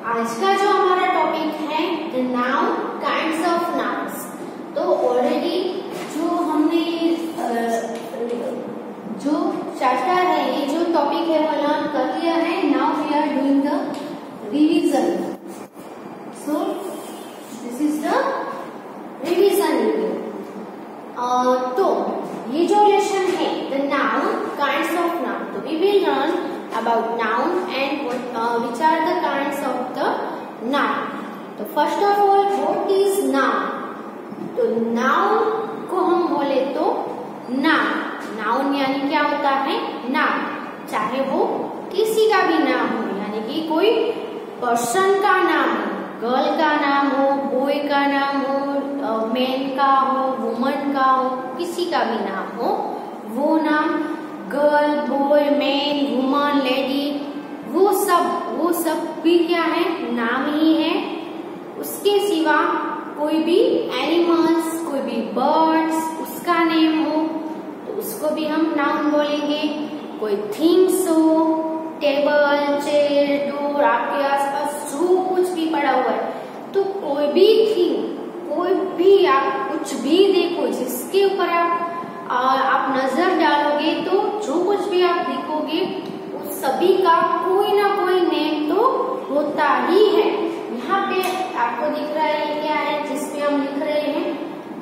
आज का जो हमारा टॉपिक है the noun kinds of nouns. तो ऑलरेडी जो हमने जो चैप्टर है, ये जो टॉपिक है वो लर्न कर लिया है। Now we are doing the revision. So this is the revision video. तो ये जो लेसन है the noun kinds of noun, तो we will learn about noun and which are the kinds of the noun. तो first of all, what is noun? तो noun को हम बोले तो noun यानी क्या होता है? नाम, चाहे वो किसी का भी नाम हो, यानी कि कोई पर्सन का नाम हो, गर्ल का नाम हो, बॉय का नाम हो, मैन का हो, वुमन का हो, किसी का भी नाम हो, वो नाम girl, boy, man, woman, lady, वो सब भी क्या है? नाम ही है। उसके सिवा कोई भी एनिमल्स, कोई भी बर्ड्स, उसका नेम हो तो उसको भी हम नाउन बोलेंगे। कोई थिंग्स हो, टेबल, चेयर, डोर, आपके आसपास जो कुछ भी पड़ा हुआ है, तो कोई भी थिंग, कोई भी आप कुछ भी देखो जिसके ऊपर आप नजर डालोगे तो जो कुछ भी आप देखोगे उस सभी का कोई ना कोई नेम तो होता ही है। यहाँ पे आपको दिख रहा है क्या है जिसपे हम लिख रहे हैं,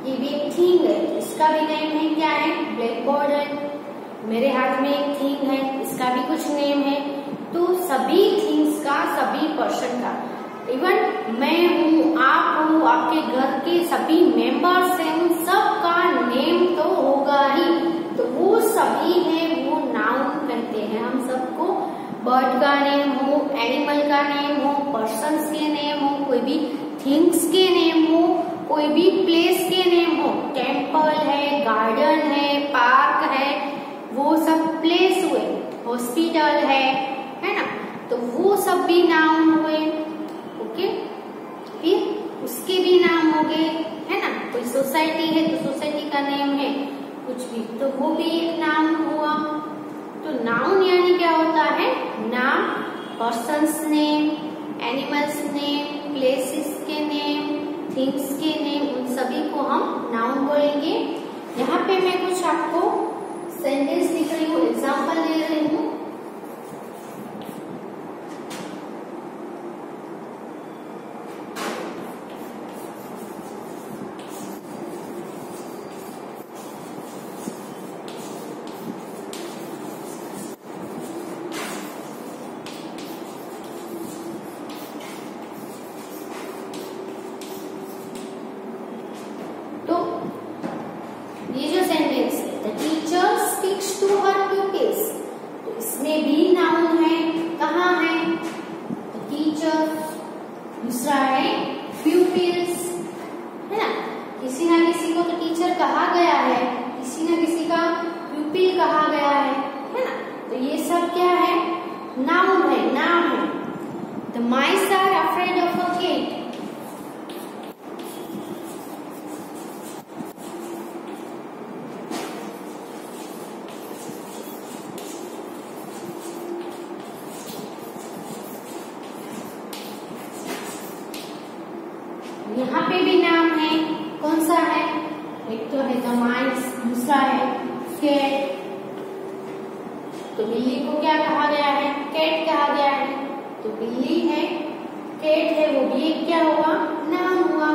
ये भी एक थिंग है, इसका भी नेम है क्या है? ब्लैक बोर्ड है। मेरे हाथ में एक थिंग है, इसका भी कुछ नेम है। तो सभी थिंग्स का, सभी पर्सन का, इवन मैं हूँ, आप हो, आपके घर के सभी मेंबर्स हैं, उन सब का नेम तो होगा ही। तो वो सभी है, वो नाउन कहते हैं। हम सबको बर्ड का नेम हो, एनिमल का नेम हो, पर्सन्स के नेम हो, कोई भी थिंग्स के नेम हो, कोई भी प्लेस के नेम हो, टेम्पल है, गार्डन है, पार्क है, वो सब प्लेस हुए, हॉस्पिटल है ना, तो वो सब भी नाउन हुए। ओके, फिर उसके भी नाम हो गए, है ना। कोई सोसाइटी है तो सोसाइटी का नेम है, कुछ भी, तो वो भी एक नाम हुआ। तो नाउन यानी क्या होता है? नाम, persons name, animals name, places के नेम, थिंग्स के नेम, उन सभी को हम नाउन बोलेंगे। यहाँ पे मैं कुछ आपको सेंटेंस लिख रही हूँ, एग्जाम्पल दे रही हूँ। ये जो सेंटेंस है, the teacher speaks to her pupils, तो इसमें भी नाउन है। कहाँ है? टीचर, दूसरा है प्यूपिल्स, है ना। किसी ना किसी को तो टीचर कहा गया है, किसी ना किसी का प्यूपिल कहा गया है ना। तो ये सब क्या है? नाउन है, नाम है। The mice are afraid of a cat, यहाँ पे भी नाम है। कौन सा है? एक तो है द माइस, दूसरा है कैट। तो बिल्ली को क्या कहा गया है? कैट कहा गया है। तो बिल्ली है, कैट है, वो भी एक क्या हुआ? नाम हुआ।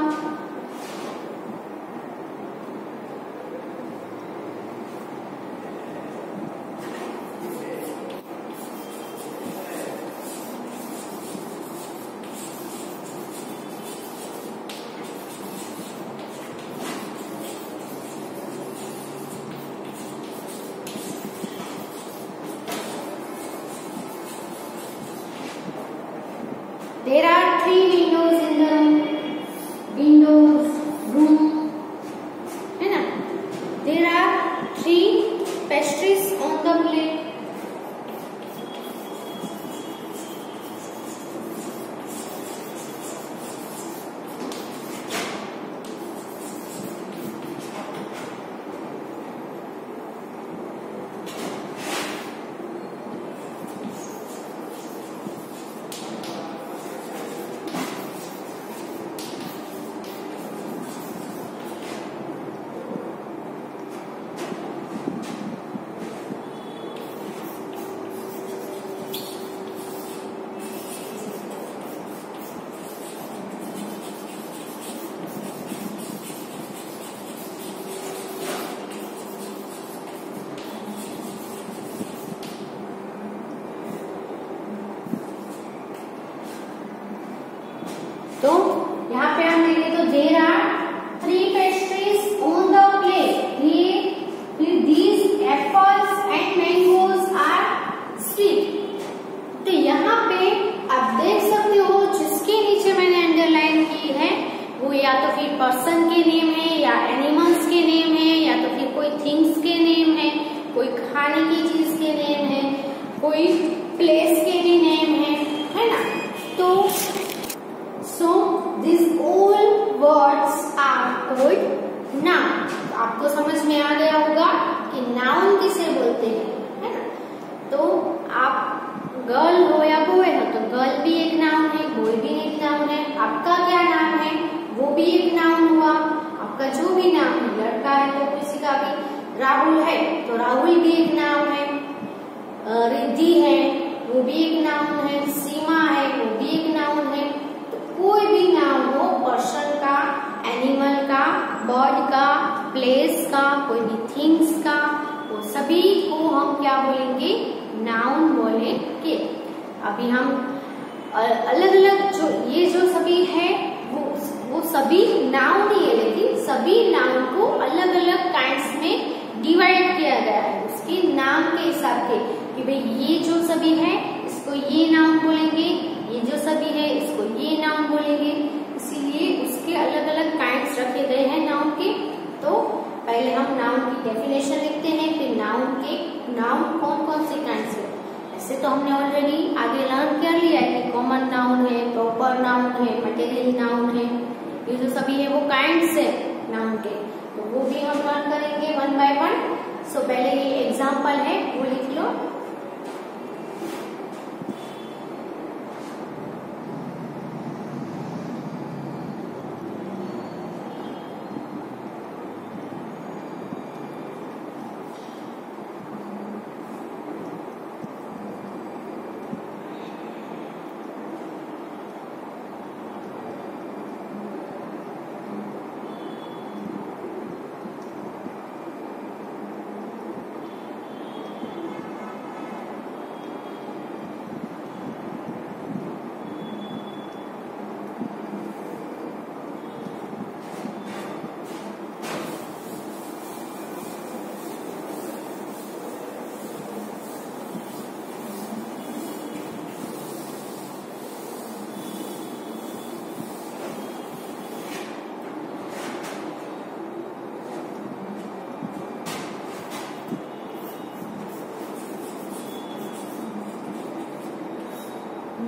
There are 3 windows in the room. Windows, room, है ना। There are 3 pastries on the plate. आपको समझ में आ गया होगा कि नाउन किसे बोलते हैं, है ना। तो आप गर्ल हो या बॉय हो तो गर्ल भी एक नाउन है, बॉय भी एक नाउन है। आपका क्या नाम है वो भी एक नाउन हुआ। आपका जो भी नाम है, लड़का है तो किसी का भी राहुल है तो राहुल भी एक नाम है। रिद्धि है वो भी एक नाउन है। सीमा है वो भी एक नाउन है। तो कोई भी नाम हो, पर्सन का, एनिमल का, बर्ड का, प्लेस का, कोई भी थिंग्स का, वो सभी को हम क्या बोलेंगे, नाउन बोलेंगे। अभी हम अलग अलग जो ये जो सभी है वो सभी नाउन ही है, लेकिन सभी नाउन को अलग अलग काइंड्स में डिवाइड किया गया है उसके नाम के हिसाब से कि भाई ये जो सभी है इसको ये नाउन बोलेंगे, ये जो सभी है इसको ये नाउन बोलेंगे। इसीलिए उसके अलग अलग काइंड्स रखे गए हैं नाउन के। तो पहले हम नाउन की डेफिनेशन लिखते हैं, फिर नाउन कौन कौन से काइंड्स है। ऐसे तो हमने ऑलरेडी आगे लर्न कर लिया है कि कॉमन नाउन है, प्रॉपर नाउन है, मटेरियल नाउन है, ये जो सभी है वो काइंड्स है नाउन के। तो वो भी हम लर्न करेंगे वन बाय वन। सो पहले ये एग्जाम्पल है वो लिख लो।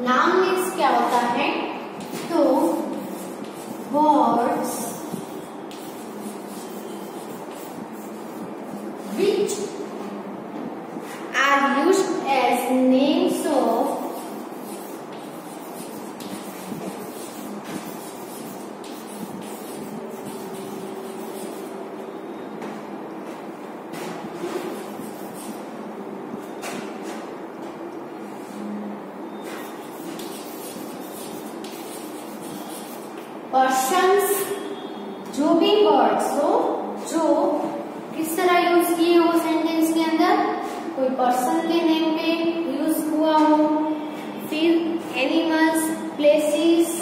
नाउन मीन्स क्या होता है, तो words which are used as names of persons, जो भी वर्ड्स हो जो किस तरह यूज किए हो सेंटेंस के अंदर, कोई पर्सन के नेम पे यूज हुआ हो, फिर एनिमल्स, प्लेसेस,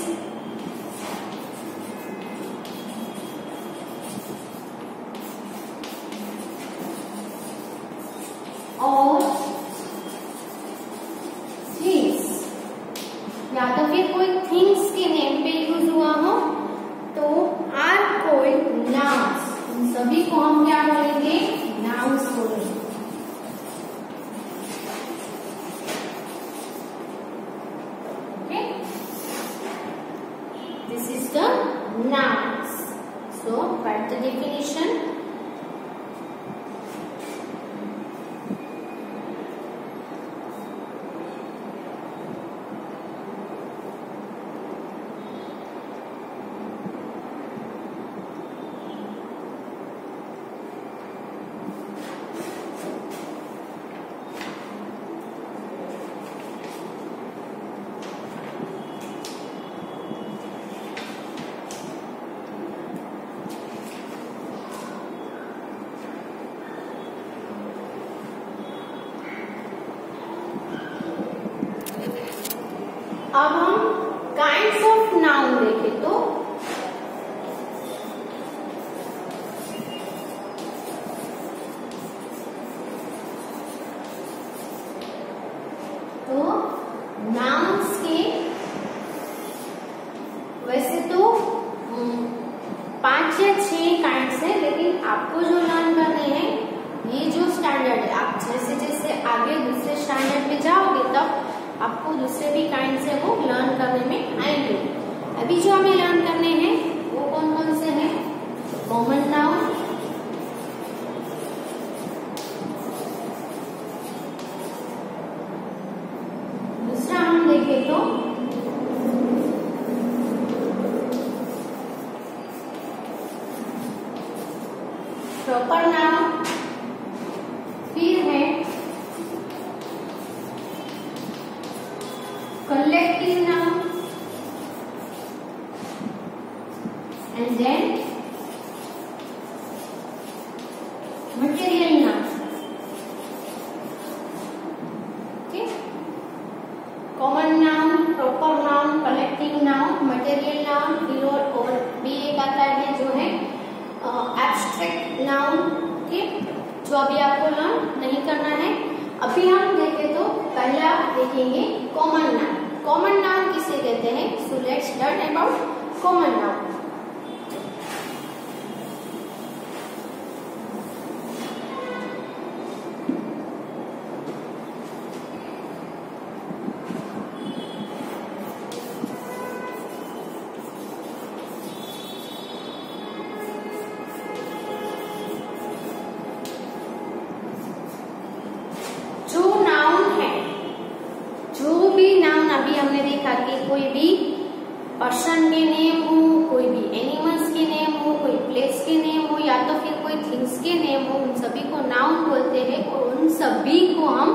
और थिंग्स, या तो फिर कोई थिंग्स के नेम पे यूज हुआ हो तो आर कोई नाउन्स, उन सभी को हम क्या बोलेंगे, नाउन्स बोलेंगे। Okay, this is the nouns. So right the definition. अब हम काइंड्स ऑफ नाउन देखें तो नाउन्स के वैसे तो 5 या 6 काइंड्स है, लेकिन आपको जो लर्न करने हैं ये जो स्टैंडर्ड है, आप जैसे जैसे आगे दूसरे स्टैंडर्ड में जाओगे तब आपको दूसरे भी काइंड से वो लर्न करने में आएंगे। अभी जो हमें लर्न करने हैं वो कौन कौन से हैं, कॉमन नाउन, प्रॉपर नाउन, फिर है collective noun, and then material noun. Okay, common noun, proper noun, collective noun, material noun, फिर और भी एक आता है जो है एब्स्ट्रैक्ट नाउन। ओके, जो अभी आपको लर्न नहीं करना है। अभी हम देखें तो पहला देखेंगे कॉमन नाउन। कॉमन नाउन किसे कहते हैं? So let's learn about common noun. अभी हमने देखा कि कोई भी पर्सन के नेम हो, कोई भी एनिमल्स के नेम हो, कोई प्लेस के नेम हो, या तो फिर कोई थिंग्स के नेम हो, उन सभी को नाउन बोलते हैं और उन सभी को हम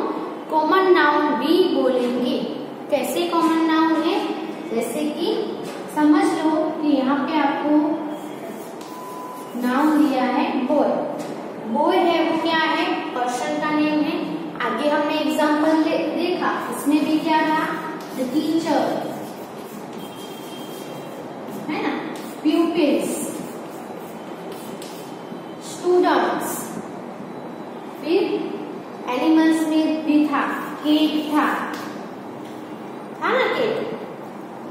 कॉमन नाउन भी बोलेंगे। कैसे कॉमन नाउन है? जैसे कि समझ लो कि यहाँ पे आपको नाउन दिया है बॉय। बॉय है वो क्या है? पर्सन का नेम है। आगे हमने एग्जाम्पल देखा, इसमें भी क्या था? द टीचर है ना, प्यूपिल्स, स्टूडेंट्स, फिर एनिमल्स में भी था, केट था ना केट।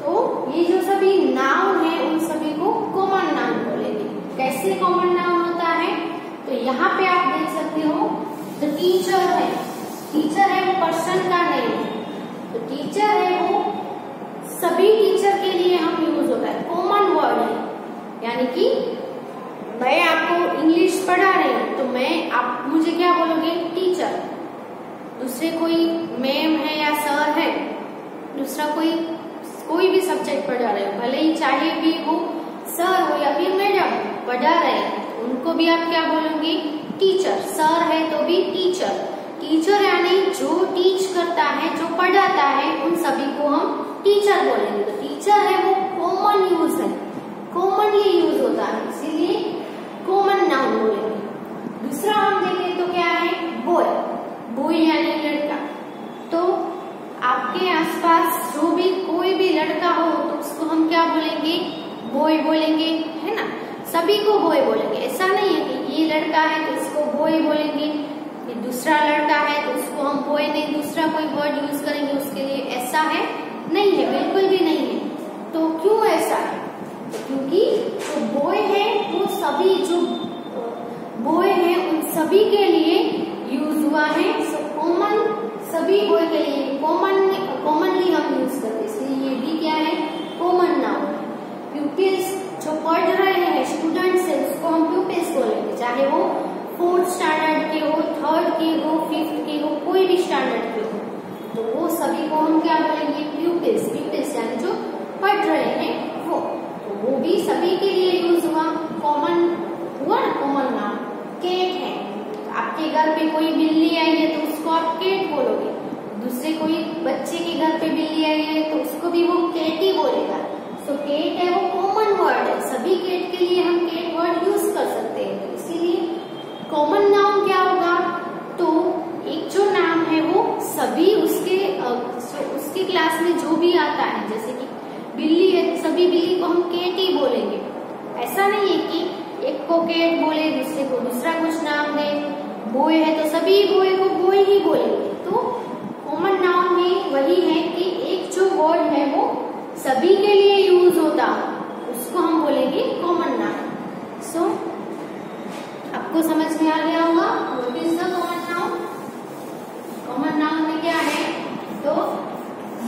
तो ये जो सभी नाउन है उन सभी को कॉमन नाउन बोलेंगे। कैसे कॉमन नाउन होता है? तो यहाँ पे आप देख सकते हो द टीचर है। टीचर है वो पर्सन का नेम है, तो टीचर है वो सभी टीचर के लिए हम यूज होता है, कॉमन वर्ड है। यानी कि मैं आपको इंग्लिश पढ़ा रही हूँ तो मैं आप मुझे क्या बोलोगे? टीचर। दूसरे कोई मैम है या सर है, दूसरा कोई भी सब्जेक्ट पढ़ा रहे हो, भले ही चाहे भी वो सर हो या फिर मैडम पढ़ा रहे हैं, उनको भी आप क्या बोलोगे? टीचर। सर है तो भी टीचर। टीचर यानी जो टीच करता है, जो पढ़ाता है, उन सभी को हम टीचर बोलेंगे। तो टीचर है वो कॉमन यूज है, कॉमनली यूज होता है, इसीलिए कॉमन नाउन बोलेंगे। दूसरा हम देखें तो क्या है? बॉय। बॉय यानी लड़का। तो आपके आसपास जो भी कोई भी लड़का हो तो उसको हम क्या बोलेंगे? बॉय बोलेंगे, है ना। सभी को बॉय बोलेंगे। ऐसा नहीं है कि ये लड़का है तो इसको बॉय बोलेंगे, ये दूसरा लड़का है तो उसको हम बॉय नहीं दूसरा कोई वर्ड यूज करेंगे उसके लिए। ऐसा है नहीं है, बिल्कुल भी नहीं है। तो क्यों ऐसा है? तो क्योंकि जो बॉय है वो सभी जो बॉय है उन सभी के लिए यूज हुआ है। सो कॉमन, सभी बॉय के लिए कॉमनली हम यूज करते हैं, इसलिए ये भी क्या है? कॉमन नाउन है। प्यूपिल्स जो पढ़ रहे हैं, स्टूडेंट्स है, उसको हम प्यूपिल्स बोलेंगे, चाहे वो 4th स्टैंडर्ड के हो, 3rd के हो, 5th के हो, कोई भी स्टैंडर्ड के हो, तो वो सभी को हम क्या बोलेंगे? प्यूपिल्स। प्यूपिल्स यानी जो पढ़ रहे हैं वो, तो वो भी सभी के लिए यूज हुआ, कॉमन हुआ ना, कॉमन नाउन। केट है, आपके घर पे कोई बिल्ली आई है तो उसको आप केट बोलोगे। दूसरे कोई बच्चे के घर पे बिल्ली आई है तो उसको भी वो केट ही बोलेगा। सो केट है वो कॉमन वर्ड है, सभी केट के लिए हम केट वर्ड यूज कर सकते हैं। इसीलिए कॉमन नाउन क्या होगा? तो एक जो नाम है वो सभी उसके क्लास में जो भी आता है, जैसे कि बिल्ली है तो सभी बिल्ली को हम केट ही बोलेंगे। ऐसा नहीं है कि एक को केट बोले, दूसरे को दूसरा कुछ नाम दे। बॉय है तो सभी बॉय को बॉय ही बोलेंगे। तो कॉमन नाउन में वही है कि एक जो वर्ड है वो सभी के लिए यूज होता, उसको हम बोलेंगे कॉमन नाउन। सो आपको समझ में आ गया होगा what is the common noun. Common noun में क्या है? तो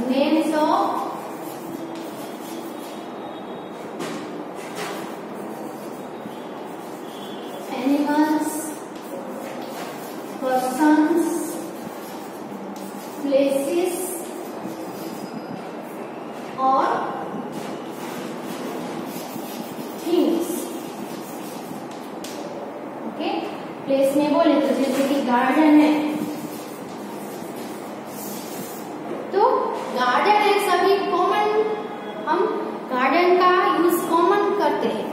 names of animals, persons, places और थिंग्स। ओके, प्लेस में बोले तो जैसे कि गार्डन है, तो गार्डन है सभी कॉमन, हम गार्डन का यूज कॉमन करते हैं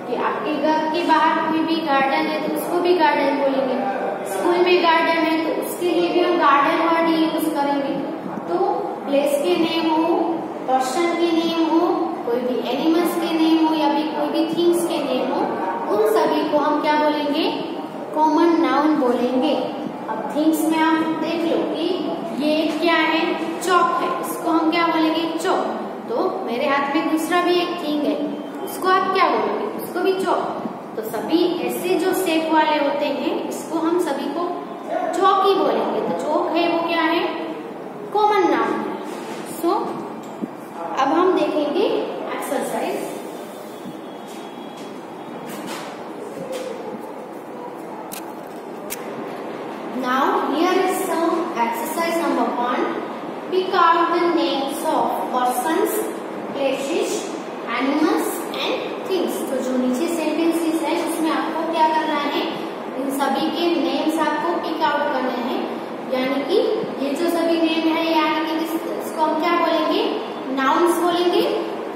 कि आपके घर के बाहर कोई भी गार्डन है तो उसको भी गार्डन बोलेंगे, स्कूल में गार्डन है तो उसके लिए भी हम गार्डन वर्ड ही यूज करेंगे। तो प्लेस के नेम हो, पर्सन के नेम हो, कोई भी एनिमल्स के नेम हो या भी कोई भी थिंग्स के नेम हो, उन सभी को हम क्या बोलेंगे, कॉमन नाउन बोलेंगे। अब थिंग्स में आप देख लो कि ये क्या है, चौक है, इसको हम क्या बोलेंगे, चौक। तो मेरे हाथ में दूसरा भी एक थिंग है, उसको आप क्या बोलोगे, उसको भी चौक। तो सभी ऐसे जो शेप वाले होते हैं इसको हम सभी को चौक ही बोलेंगे। तो चौक है वो क्या है, कॉमन नाउन है। सो अब हम देखेंगे exercise. Now here is some exercise number 1. Pick out the names of persons, places, animals and things. तो जो नीचे sentences है उसमें आपको क्या करना है, इन सभी के names आपको pick out करने हैं। यानी कि ये जो सभी नेम है, यानी कि इसको हम क्या बोलेंगे, nouns बोलेंगे।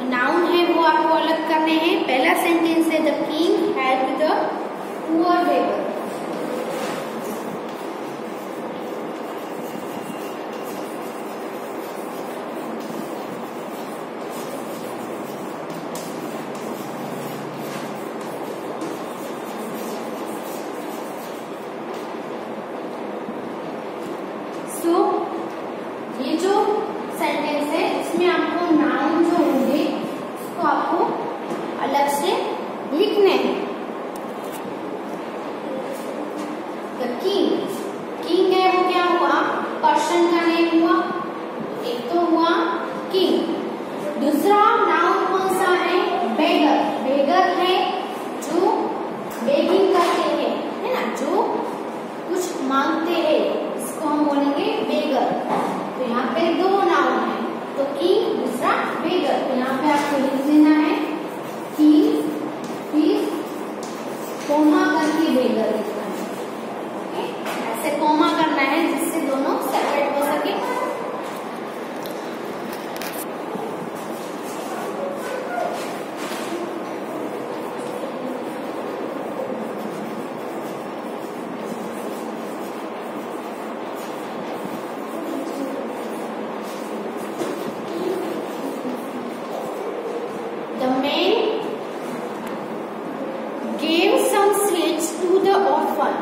नाउन है वो आपको अलग करने हैं। पहला सेंटेंस है the king helped the poor beggar. ये जो सेंटेंस है इसमें आपको नाउन जो होंगे उसको आपको अलग से लिखने हैं। द किंग, किंग है वो क्या हुआ, पर्सन का नेम हुआ, एक तो हुआ किंग। दूसरा नाउन कौन सा है, बेगर। बेगर है जो बेगिंग करते हैं, है ना, जो कुछ मांगते हैं, इसको हम बोलेंगे बेगर। तो यहाँ पे दो नाउन है, तो किंग दूसरा बेगर। तो यहाँ पे आपको लिख देना है किंग, फिर कोमा करके बेगर लिखना है। ओके, ऐसे कोमा करना है जिससे दोनों सेपरेट हो सके। The man gave some sweets to the orphan.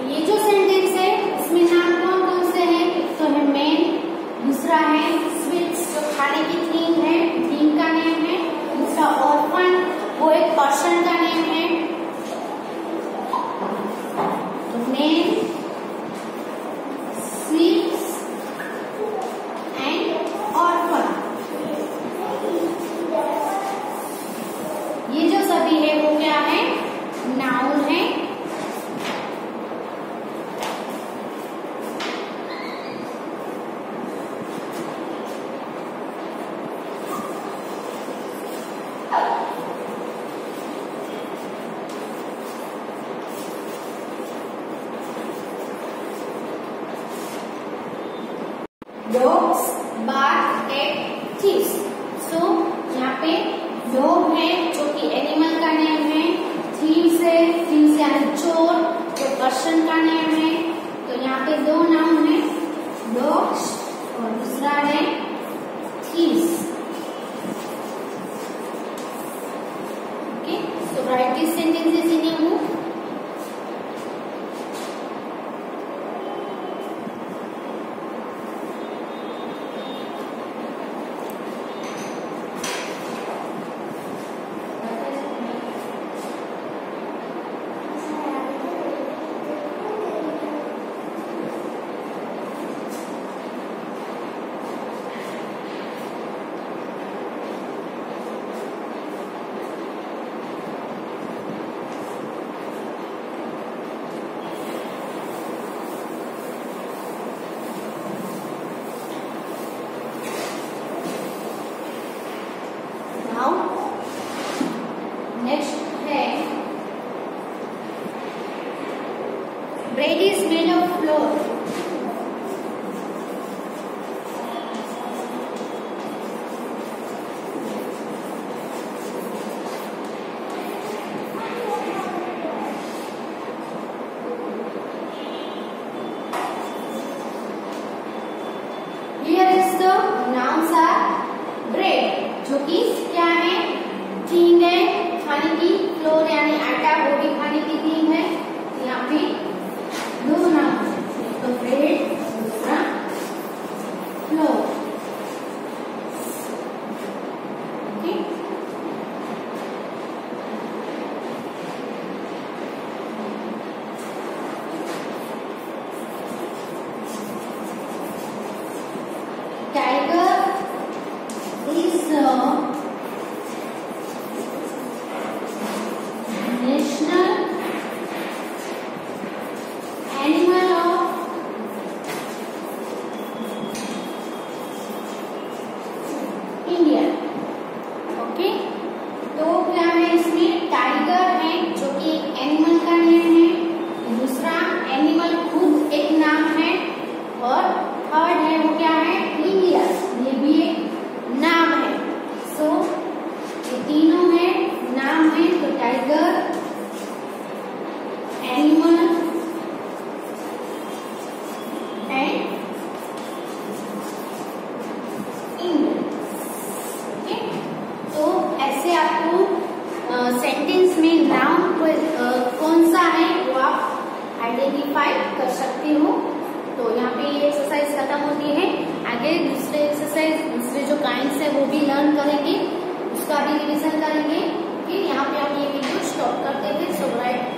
ये जो सेंटेंस है इसमें नाम कौन कौन से हैं, एक तो है मैन, दूसरा है स्वीट्स जो खाने की थिंग है, थिंग का नेम है, दूसरा ऑर्फन वो एक पर्सन का नेम है। तो मैन, sweets and orphan, ये जो सभी है वो क्या है, नाउन है। Dogs bark at thieves. So यहाँ पे डॉग है जो कि एनिमल का नेम है, थीव्स है, थीव्स यानी चोर जो पर्सन का नेम है। तो यहाँ पे दो नाउन है, डॉग्स और दूसरा है thieves. Okay, so right this sentences in your book. Noun कौन सा है वो आप आइडेंटिफाई कर सकते हो। तो यहाँ पे ये एक्सरसाइज खत्म होती है। आगे दूसरे एक्सरसाइज, दूसरे जो काइंड्स है वो भी लर्न करेंगे, उसका भी रिविजन करेंगे। फिर यहाँ पे हम ये वीडियो स्टॉप करते हैं। सो राइट